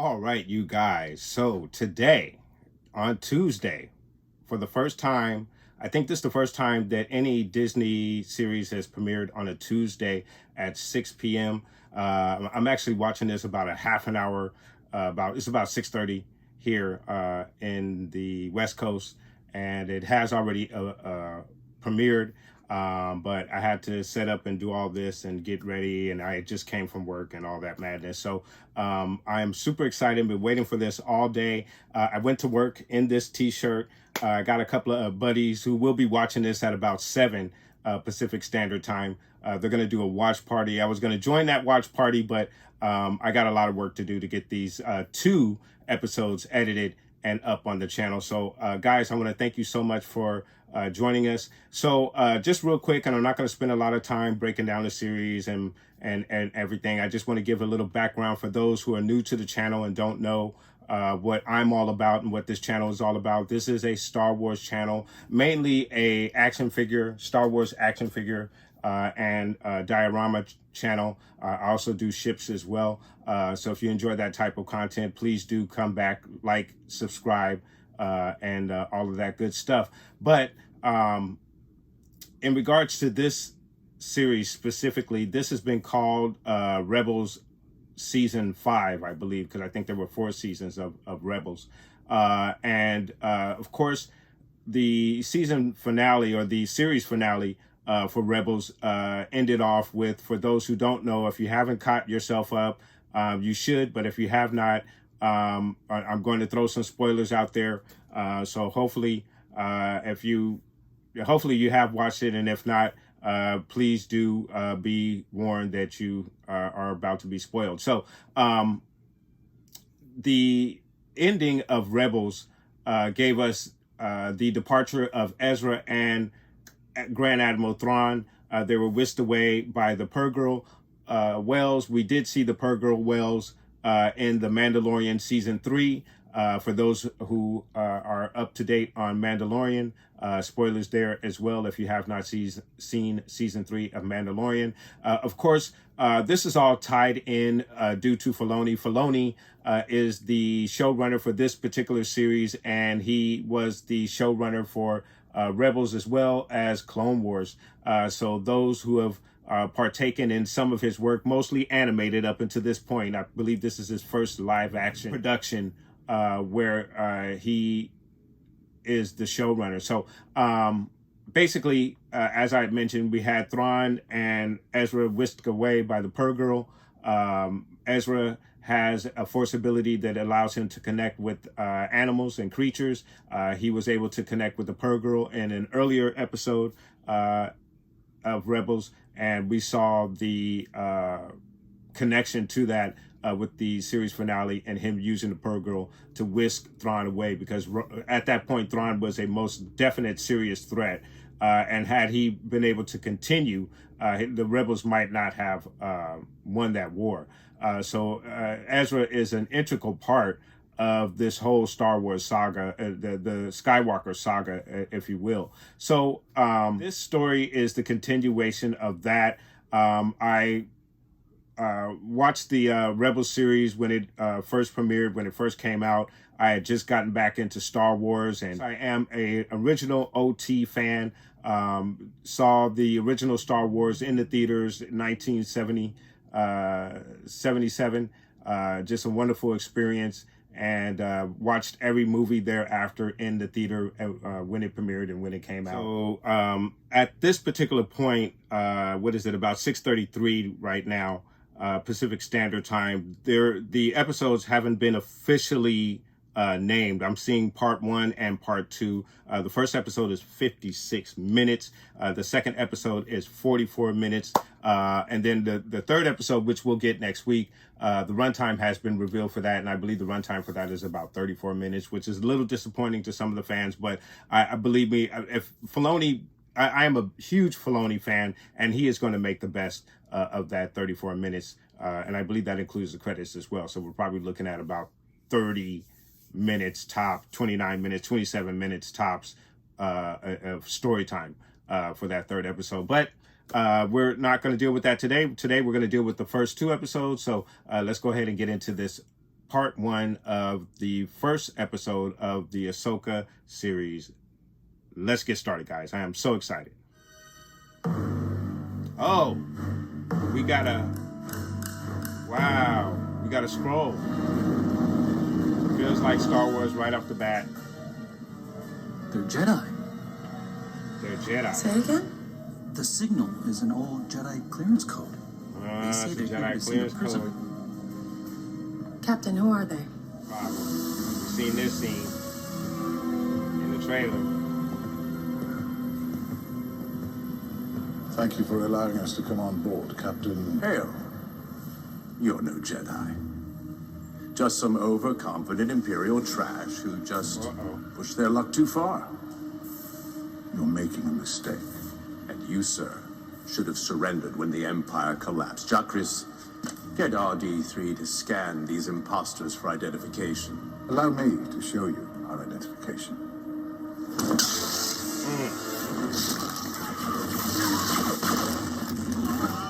All right, you guys. So today, on Tuesday, for the first time, I think this is the first time that any Disney series has premiered on a Tuesday at 6 p.m. I'm actually watching this about a half an hour. It's about 6:30 here in the West Coast, and it has already premiered. But I had to set up and do all this and get ready, and I just came from work and all that madness. So I am super excited. Been waiting for this all day. I went to work in this T-shirt. I got a couple of buddies who will be watching this at about 7 Pacific Standard Time. They're going to do a watch party. I was going to join that watch party, but I got a lot of work to do to get these 2 episodes edited and up on the channel. So guys, I want to thank you so much for joining us. So just real quick, and I'm not going to spend a lot of time breaking down the series and everything. I just want to give a little background for those who are new to the channel and don't know what I'm all about and what this channel is all about. This is a Star Wars channel, mainly a action figure, Star Wars action figure and diorama channel. I also do ships as well. So if you enjoy that type of content, please do come back, like, subscribe, and all of that good stuff. But in regards to this series specifically, this has been called Rebels Season 5, I believe, because I think there were 4 seasons of Rebels. And of course, the season finale, or the series finale for Rebels, ended off with, for those who don't know, if you haven't caught yourself up, you should, but if you have not, I'm going to throw some spoilers out there. So hopefully, hopefully you have watched it, and if not, please do be warned that you are about to be spoiled. So the ending of Rebels gave us the departure of Ezra and Grand Admiral Thrawn. They were whisked away by the Purrgil whales. We did see the Purrgil whales in The Mandalorian Season 3. For those who are up to date on Mandalorian, spoilers there as well if you have not seen Season 3 of Mandalorian. Of course, this is all tied in due to Filoni. Filoni is the showrunner for this particular series, and he was the showrunner for Rebels as well as Clone Wars. So those who have partaken in some of his work, mostly animated up until this point, I believe this is his first live action production where he is the showrunner. So basically, as I mentioned, we had Thrawn and Ezra whisked away by the Purrgil. Ezra has a force ability that allows him to connect with animals and creatures. He was able to connect with the Purrgil in an earlier episode of Rebels, and we saw the connection to that with the series finale and him using the Purrgil to whisk Thrawn away, because at that point Thrawn was a most definite serious threat, and had he been able to continue, the Rebels might not have won that war. So Ezra is an integral part of this whole Star Wars saga, the Skywalker saga, if you will. So this story is the continuation of that. I watched the Rebels series when it first premiered, when it first came out. I had just gotten back into Star Wars, and I am a original OT fan. Saw the original Star Wars in the theaters in 1977. Just a wonderful experience, and watched every movie thereafter in the theater when it premiered and when it came out. So at this particular point, what is it, about 6:33 right now, Pacific Standard Time, the episodes haven't been officially named. I'm seeing part 1 and part 2. The first episode is 56 minutes. The second episode is 44 minutes. And then the third episode, which we'll get next week, the runtime has been revealed for that. And I believe the runtime for that is about 34 minutes, which is a little disappointing to some of the fans. But I believe me, if Filoni, I am a huge Filoni fan, and he is going to make the best of that 34 minutes. And I believe that includes the credits as well. So we're probably looking at about 30 minutes top, 29 minutes, 27 minutes tops of story time for that third episode. But we're not going to deal with that today. Today we're going to deal with the first 2 episodes. So let's go ahead and get into this part 1 of the first episode of the Ahsoka series. Let's get started, guys. I am so excited. Oh, we got a scroll. Feels like Star Wars right off the bat. They're Jedi. They're Jedi. Say again? The signal is an old Jedi clearance code. They say the they're here Jedi to see the clearance prisoner. code. Captain, who are they? We've seen this scene in the trailer. Thank you for allowing us to come on board, Captain. Hail. You're no Jedi. Just some overconfident Imperial trash who just pushed their luck too far. You're making a mistake. And you, sir, should have surrendered when the Empire collapsed. Jakris, get RD3 to scan these imposters for identification. Allow me to show you our identification.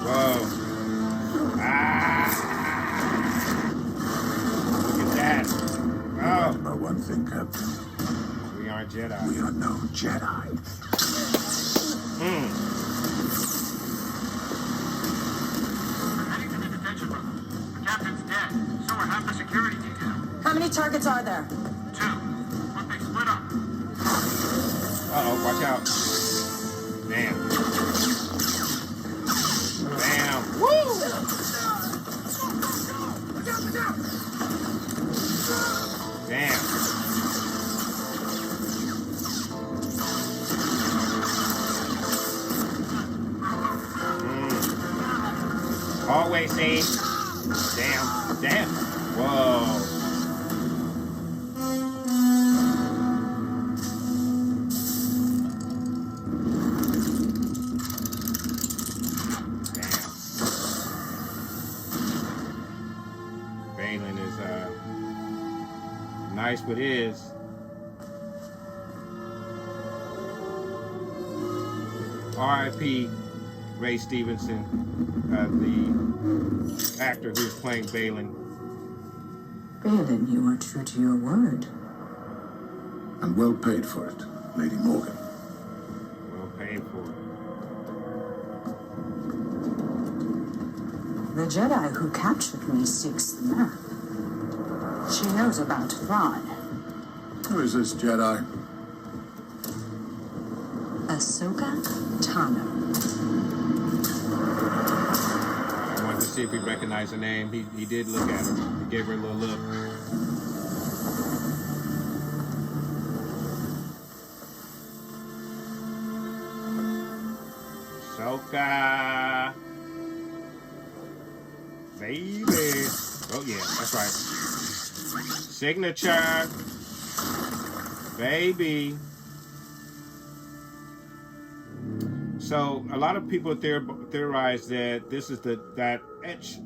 Whoa. Look at that. Oh. Remember one thing, Captain. We aren't Jedi. We are no Jedi. Heading to the detention room. The captain's dead. So are half the security detail. How many targets are there? 2. But they split up. Uh-oh, watch out. Damn. Damn. Woo! Damn. Always say, damn, damn. Whoa. Balin is nice with his. R.I.P. Ray Stevenson, the actor who's playing Balin. Balin, you are true to your word. And well paid for it, Lady Morgan. Well paid for it. The Jedi who captured me seeks the map. She knows about Thrawn. Who is this Jedi? Ahsoka Tano. I wanted to see if he recognized her name. He did look at her. He gave her a little look. Ahsoka. Baby. Oh yeah, that's right. Signature. Baby. So a lot of people theorize that this is that etched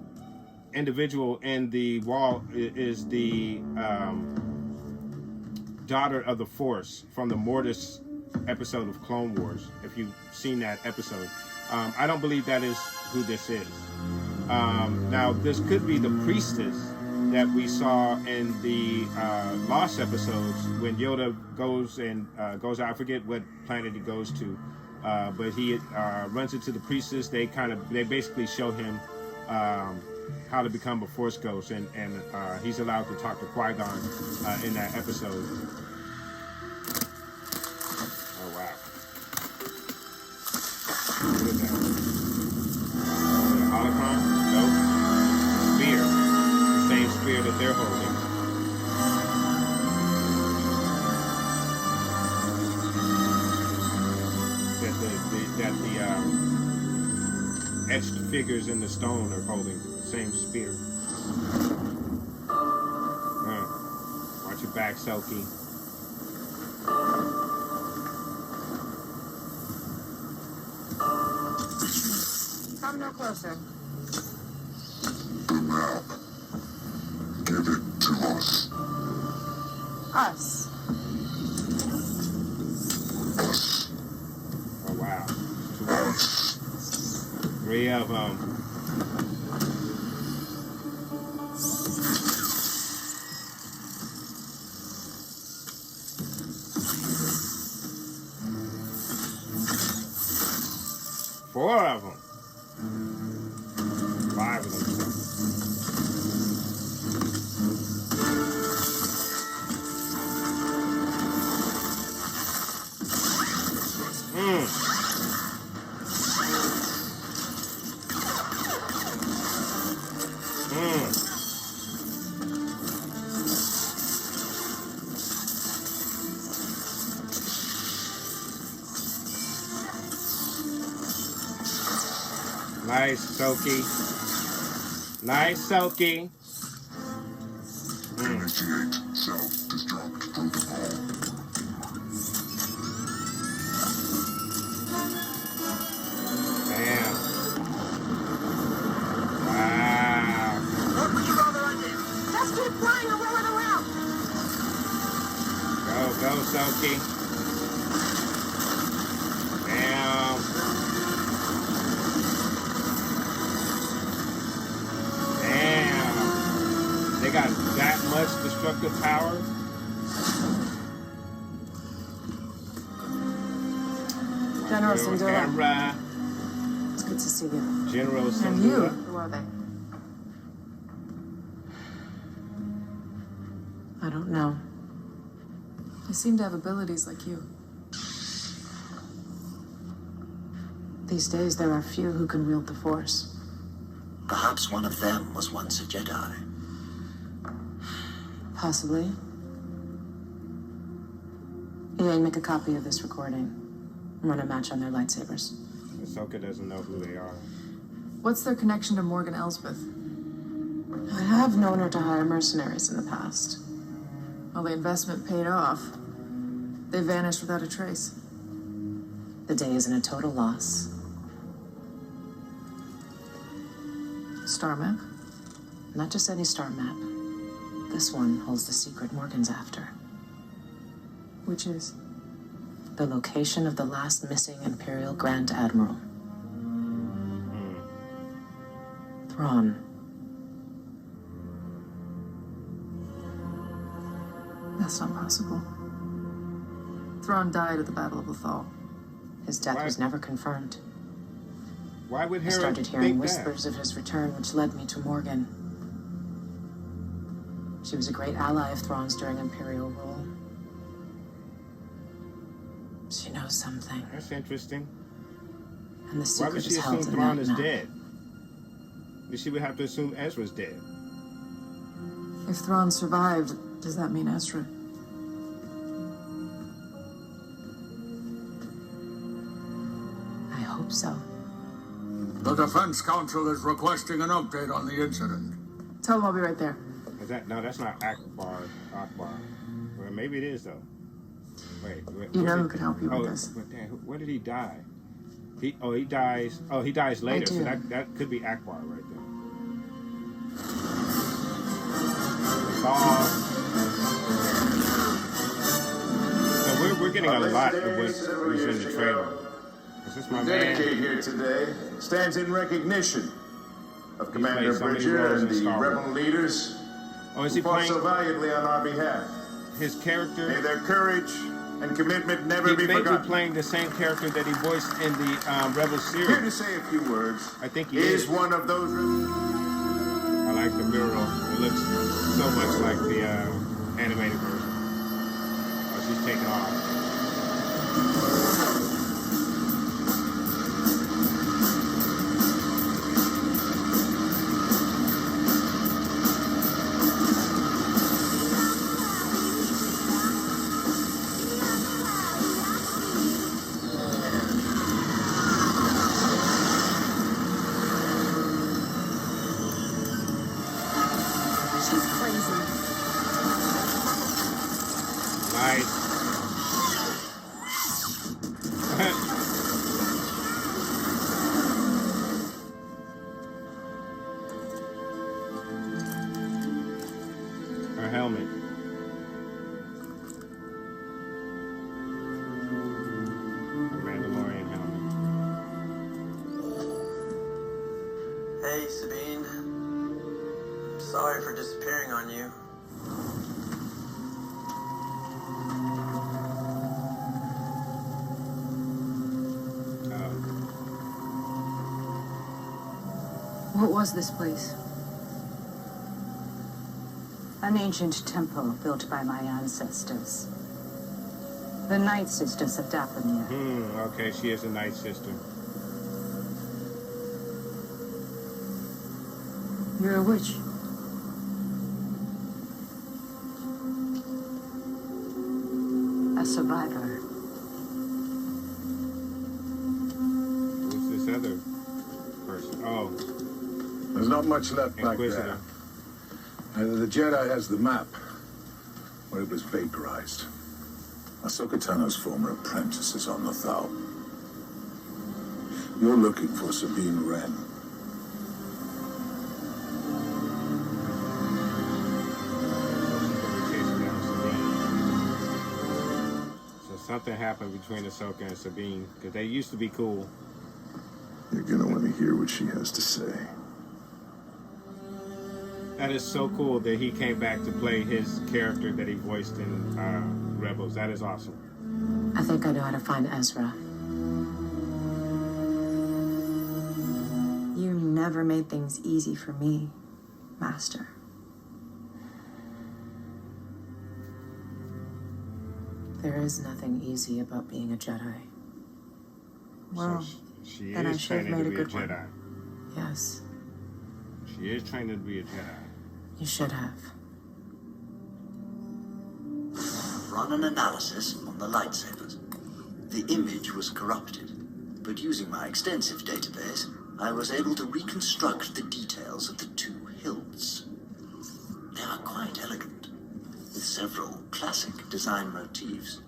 individual in the wall is the daughter of the Force from the Mortis episode of Clone Wars. If you've seen that episode, I don't believe that is who this is. Now this could be the priestess that we saw in the Lost episodes when Yoda goes out. I forget what planet he goes to. But he runs into the priestess. They basically show him how to become a Force ghost, and he's allowed to talk to Qui-Gon in that episode. Oh wow! What is that? Holocron? Nope. Spear. The same spear that they're holding. that the etched figures in the stone are holding the same spear. Watch your back, Soki. Come no closer. The map. Give it to us. Us. Us. Oh, wow. Us. 3 of them. Four of them. 5 of them. Nice, Soki. Nice, Soki. Initiate self-destruct protocol. Damn. Wow. What would you rather I did? Just keep flying and roll it around. Go, Soki. Damn. Damn. They got that much destructive power? General Sindula. Camera. It's good to see you. General And you. Sindula. Who are they? I don't know. They seem to have abilities like you. These days, there are few who can wield the Force. Perhaps one of them was once a Jedi. Possibly. Elaine, make a copy of this recording. Run a match on their lightsabers. Ahsoka doesn't know who they are. What's their connection to Morgan Elsbeth? I have known her to hire mercenaries in the past. Well, the investment paid off. They vanished without a trace. The day isn't a total loss. Star map? Not just any star map. This one holds the secret Morgan's after. Which is? The location of the last missing Imperial Grand Admiral. Thrawn. That's not possible. Thrawn died at the Battle of Lothal. His death was never confirmed. Why would I Hera started hearing think whispers of his return, which led me to Morgan. She was a great ally of Thrawn's during Imperial rule. She knows something, that? That's interesting. and the Why secret would she is held assume in Thrawn that is map. dead? She would have to assume Ezra's dead. If Thrawn survived, does that mean Ezra? I hope so. The Defense Council is requesting an update on the incident. Tell them I'll be right there. Is that no? That's not Akbar. Well, maybe it is though. Wait. You know where who could help you with this. But damn, where did he die? He dies. Oh, he dies later. So do. that could be Akbar right there. So we're getting a lot of what's in the trailer. Is this my man? Dedicate here today stands in recognition of Commander played so many Bridger roles and in the Star Wars. rebel leaders Oh, is who he fought playing so valiantly on our behalf. his May character? their courage and commitment never He be may be forgotten. playing the same character that he voiced in the Rebel Here to series. say a few words I think he is is. one of those. I like the mural. It looks so much like the animated version. Oh, she's taking off. Nice. Her helmet. Her Mandalorian helmet. Hey, Sabine. Sorry for disappearing on you. What was this place? An ancient temple built by my ancestors. The Night Sisters of Dathomir. Okay, she is a Night Sister. You're a witch. A survivor. Who's this other person? Oh, There's not much left back Inquisitor. there. Either the Jedi has the map, or it was vaporized. Ahsoka Tano's former apprentice is on the Thal. You're looking for Sabine Wren. So something happened between Ahsoka and Sabine, because they used to be cool. You're gonna want to hear what she has to say. That is so cool that he came back to play his character that he voiced in Rebels. That is awesome. I think I know how to find Ezra. You never made things easy for me, Master. There is nothing easy about being a Jedi. Well, So she then I is should have training made to a be a good one. Jedi. Yes, She is training to be a Jedi. you should have. Run an analysis on the lightsabers. The image was corrupted, but using my extensive database, I was able to reconstruct the details of the two hilts. They are quite elegant, with several classic design motifs.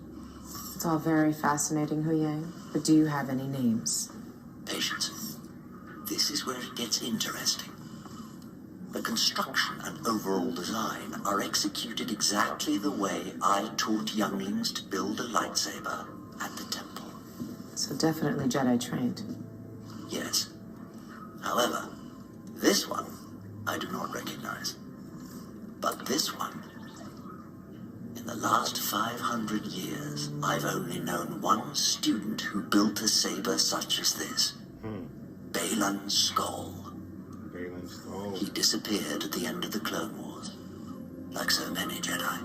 It's all very fascinating, Hu Yang, but do you have any names? Patience. This is where it gets interesting. The construction and overall design are executed exactly the way I taught younglings to build a lightsaber at the temple. So definitely Jedi trained. Yes. However, this one I do not recognize. But this one, in the last 500 years, I've only known one student who built a saber such as this. Baylan Skoll. Baylan Skoll. He disappeared at the end of the Clone Wars, like so many Jedi.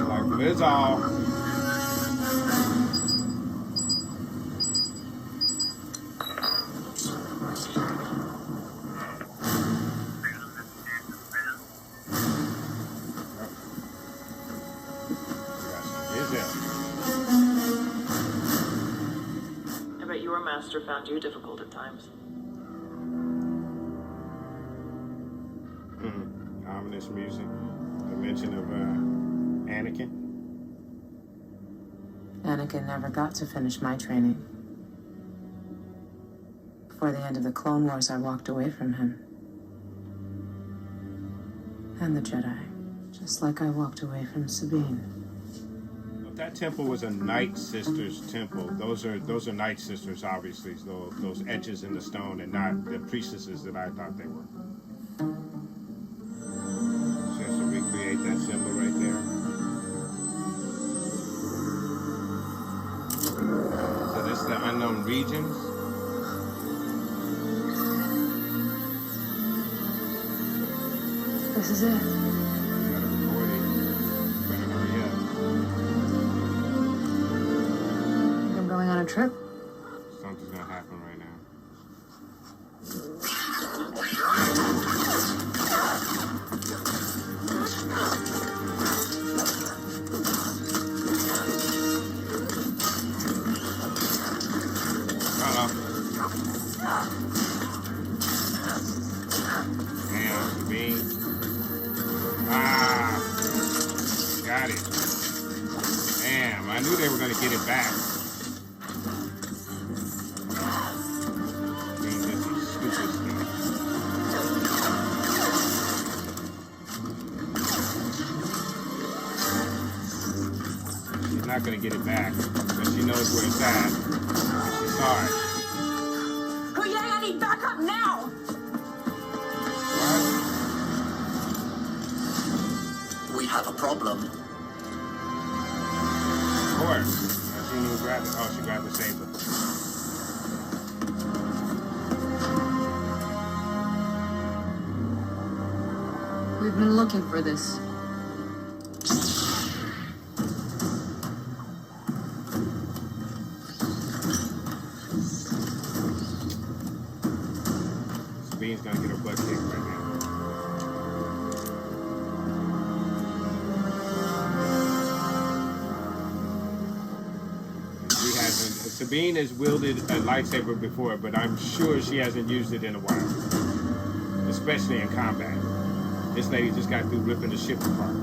Like this all. I bet your master found you difficult at times. Ominous music. The mention of Anakin. Anakin never got to finish my training. Before the end of the Clone Wars, I walked away from him. And the Jedi. Just like I walked away from Sabine. That temple was a Night Sisters temple. Those are Night Sisters, obviously. Those etches in the stone, and not the priestesses that I thought they were. She has to recreate that symbol right there. So this is the unknown regions. This is it. You gotta record it. Better hurry up. Think I'm going on a trip? Something's gonna happen right now. got it. Damn, I knew they were going to get it back. Being just some stupid stuff. She's not going to get it back, but she knows where it's at. And she saw it. Huyang, I need backup now! We have a problem. Of course. She didn't even grab it. Oh, she grabbed the saber. We've been looking for this. Sabine's gonna get her butt kicked right now. Sabine has wielded a lightsaber before, but I'm sure she hasn't used it in a while, especially in combat. This lady just got through ripping the ship apart.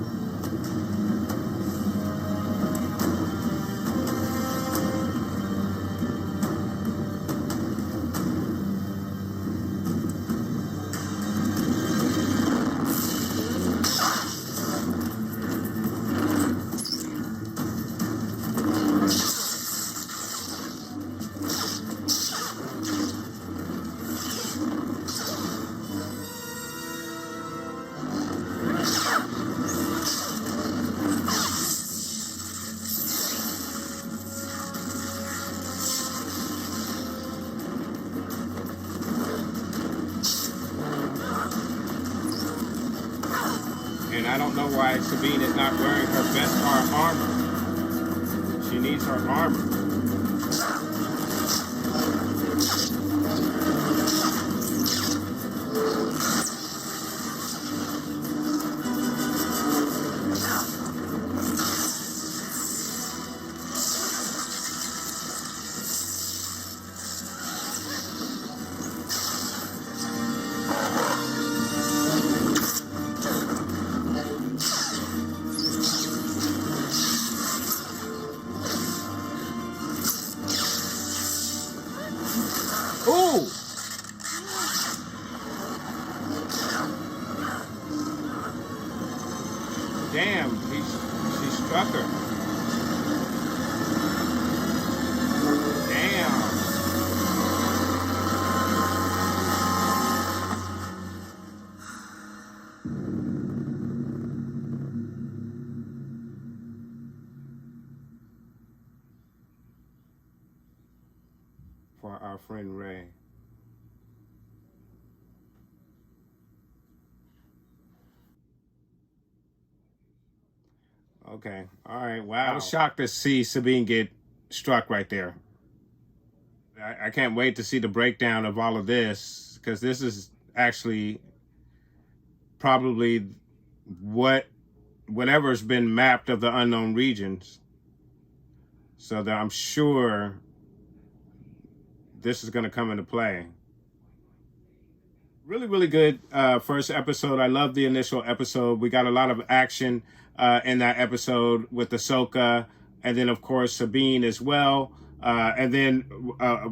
And I don't know why Sabine is not wearing her best armor. She needs her armor. Ooh! Damn, she struck her. Damn. For our friend Ray. Okay. All right. Wow. I was shocked to see Sabine get struck right there. I can't wait to see the breakdown of all of this, because this is actually probably whatever's been mapped of the unknown regions. So that I'm sure this is going to come into play. Really, really good first episode. I love the initial episode. We got a lot of action in that episode with Ahsoka, and then, of course, Sabine as well. And then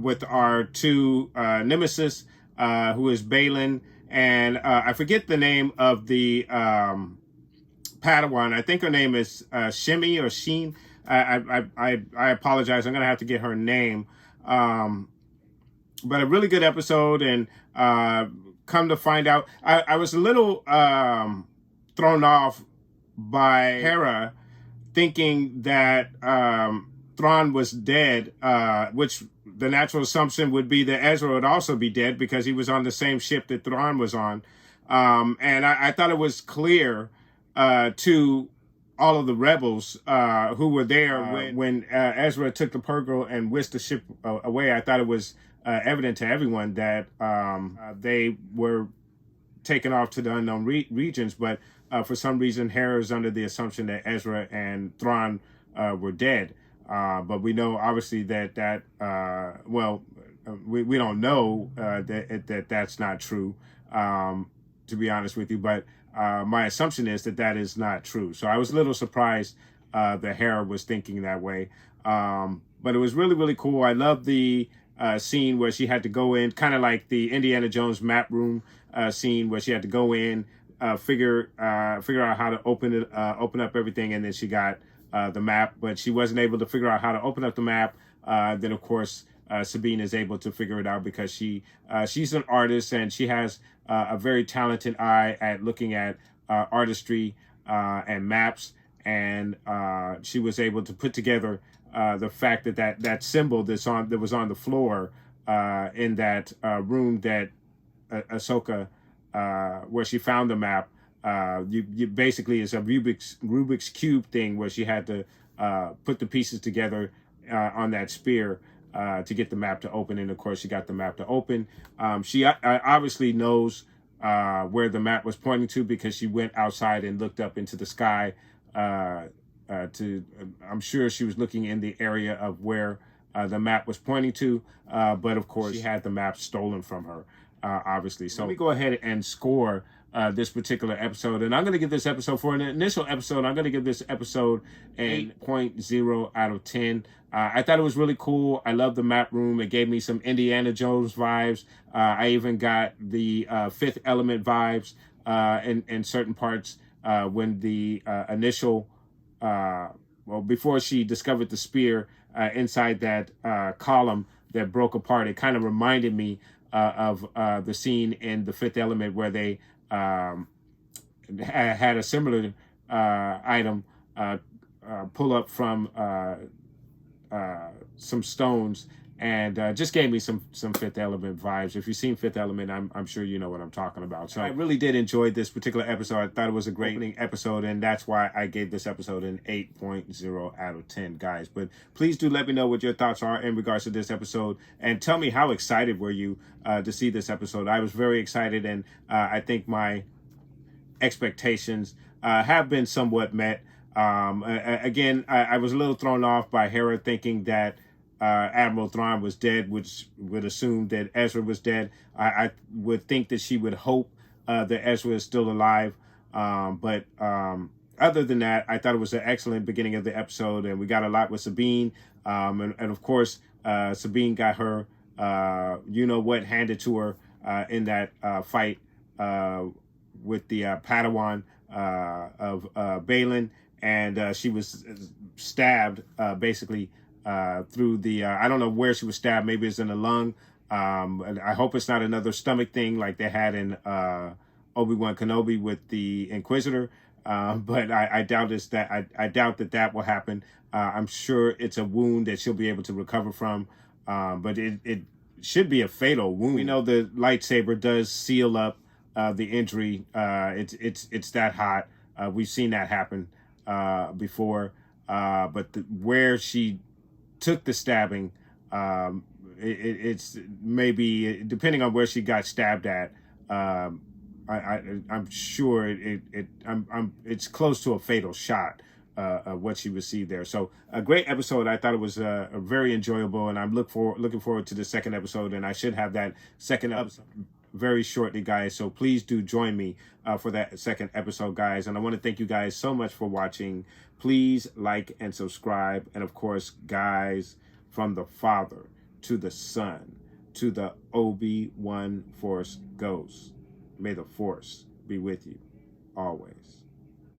with our two nemesis, who is Balin. And I forget the name of the Padawan. I think her name is Shimi or Sheen. I apologize. I'm going to have to get her name. But a really good episode, and come to find out, I was a little thrown off by Hera thinking that Thrawn was dead, which the natural assumption would be that Ezra would also be dead because he was on the same ship that Thrawn was on. And I thought it was clear to all of the rebels who were there when Ezra took the Purgle and whisked the ship away. I thought it was evident to everyone that they were taken off to the unknown regions, but for some reason Hera is under the assumption that Ezra and Thrawn were dead. But we know obviously that we don't know that that's not true. to be honest with you, but my assumption is that that is not true. So I was a little surprised that Hera was thinking that way. But it was really, really cool. I love the scene where she had to go in, kind of like the Indiana Jones map room scene, where she had to go in, figure out how to open up everything, and then she got the map, but she wasn't able to figure out how to open up the map. Then, of course, Sabine is able to figure it out because she's an artist, and she has a very talented eye at looking at artistry and maps, and she was able to put together the fact that symbol that was on the floor in that room that Ahsoka, where she found the map. You basically, it's a Rubik's Cube thing where she had to put the pieces together on that spear to get the map to open, and of course she got the map to open. She obviously knows where the map was pointing to because she went outside and looked up into the sky. I'm sure she was looking in the area of where the map was pointing to, but of course she had the map stolen from her, obviously. So let me go ahead and score this particular episode, and I'm going to give this episode, for an initial episode, I'm going to give this episode an 8.0 out of 10. I thought it was really cool. I love the map room. It gave me some Indiana Jones vibes. I even got the Fifth Element vibes in certain parts when the initial, before she discovered the spear inside that column that broke apart. It kind of reminded me of the scene in the Fifth Element where they had a similar item pull up from some stones, and just gave me some Fifth Element vibes. If you've seen Fifth Element, I'm sure you know what I'm talking about. So I really did enjoy this particular episode. I thought it was a great episode, and that's why I gave this episode an 8.0 out of 10, guys. But please do let me know what your thoughts are in regards to this episode, and tell me how excited were you to see this episode. I was very excited, and I think my expectations have been somewhat met. Again, I was a little thrown off by Hera thinking that Admiral Thrawn was dead, which would assume that Ezra was dead. I would think that she would hope that Ezra is still alive. But other than that, I thought it was an excellent beginning of the episode, and we got a lot with Sabine. And of course, Sabine got her, you-know-what handed to her in that fight with the Padawan of Balin. And she was stabbed basically through the, I don't know where she was stabbed. Maybe it's in the lung. I hope it's not another stomach thing like they had in Obi-Wan Kenobi with the Inquisitor. But I doubt I doubt that will happen. I'm sure it's a wound that she'll be able to recover from. But it should be a fatal wound. We know the lightsaber does seal up the injury. It's that hot. We've seen that happen before, but where she took the stabbing, it's maybe depending on where she got stabbed at. I'm sure it's close to a fatal shot. What she received there. So a great episode. I thought it was very enjoyable, and I'm looking forward to the second episode, and I should have that second episode very shortly, guys. So please do join me for that second episode, guys. And I want to thank you guys so much for watching. Please like and subscribe. And of course, guys, from the Father to the Son to the Obi-Wan Force Ghost, may the Force be with you always.